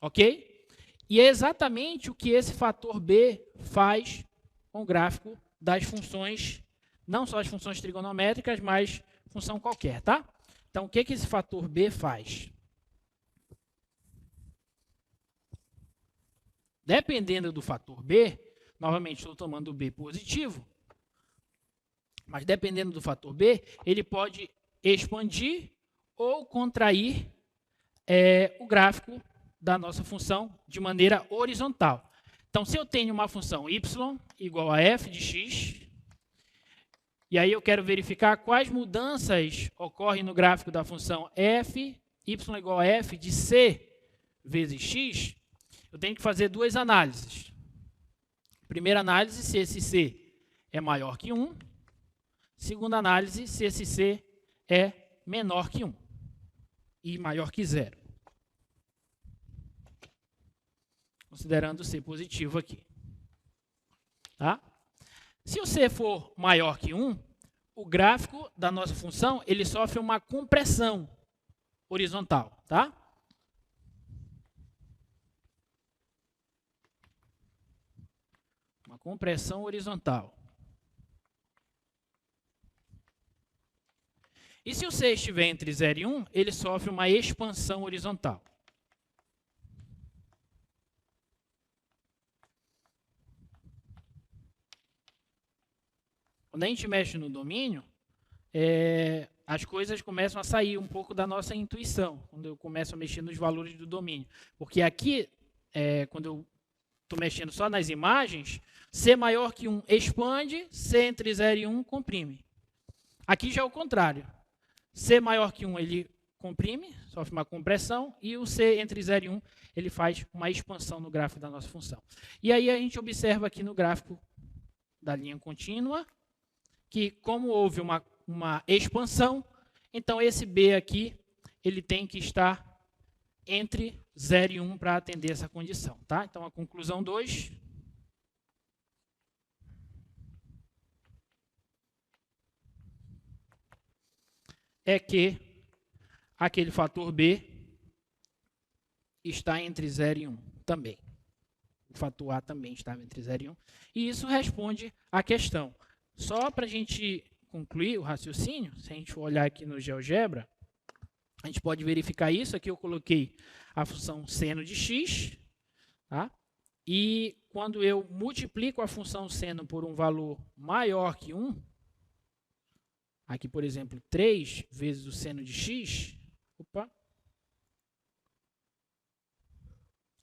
[SPEAKER 2] Ok? E é exatamente o que esse fator B faz com o gráfico das funções, não só as funções trigonométricas, mas função qualquer, tá? Então, o que esse fator B faz? Dependendo do fator B, novamente estou tomando o B positivo, mas dependendo do fator B, ele pode expandir ou contrair o gráfico da nossa função de maneira horizontal. Então, se eu tenho uma função y igual a f de x, e aí eu quero verificar quais mudanças ocorrem no gráfico da função f, y igual a f de c vezes x, eu tenho que fazer duas análises. Primeira análise, se esse c é maior que 1. Segunda análise, se esse c é menor que 1 e maior que 0. Considerando o c positivo aqui. Tá? Se o c for maior que 1, o gráfico da nossa função ele sofre uma compressão horizontal. Tá? Uma Uma compressão horizontal. E se o C estiver entre 0 e 1, ele sofre uma expansão horizontal. Quando a gente mexe no domínio, as coisas começam a sair um pouco da nossa intuição, quando eu começo a mexer nos valores do domínio. Porque aqui, quando eu estou mexendo só nas imagens, C maior que 1 expande, C entre 0 e 1 comprime. Aqui já é o contrário. C maior que 1 ele comprime, sofre uma compressão, e o C entre 0 e 1 ele faz uma expansão no gráfico da nossa função. E aí a gente observa aqui no gráfico da linha contínua, que como houve uma expansão, então esse B aqui ele tem que estar entre 0 e 1 para atender essa condição. Tá? Então a conclusão 2 é que aquele fator B está entre 0 e 1 também. O fator A também estava entre 0 e 1. E isso responde à questão. Só para a gente concluir o raciocínio, se a gente for olhar aqui no GeoGebra, a gente pode verificar isso. Aqui eu coloquei a função seno de x, tá? E quando eu multiplico a função seno por um valor maior que 1, aqui, por exemplo, 3 vezes o seno de x,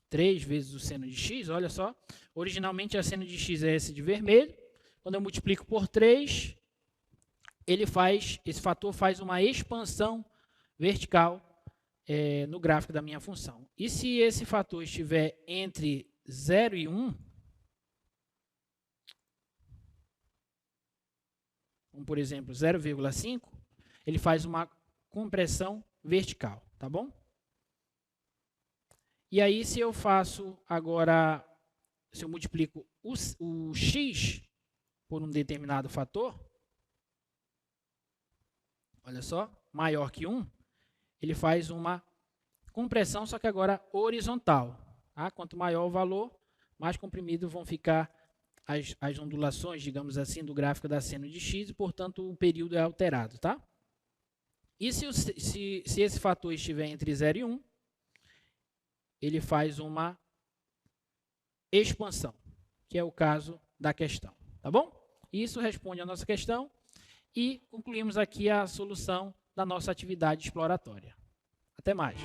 [SPEAKER 2] 3 vezes o seno de x, olha só, originalmente a seno de x é esse de vermelho. Quando eu multiplico por 3, esse fator faz uma expansão vertical no gráfico da minha função. E se esse fator estiver entre 0 e 1, como por exemplo 0,5, ele faz uma compressão vertical, tá bom? E aí se eu faço agora, se eu multiplico o x por um determinado fator, olha só, maior que 1, ele faz uma compressão, só que agora horizontal. Tá? Quanto maior o valor, mais comprimido vão ficar as ondulações, digamos assim, do gráfico da seno de x, e, portanto, o período é alterado. Tá? E se esse fator estiver entre 0 e 1, ele faz uma expansão, que é o caso da questão. Tá bom? Isso responde à nossa questão e concluímos aqui a solução da nossa atividade exploratória. Até mais.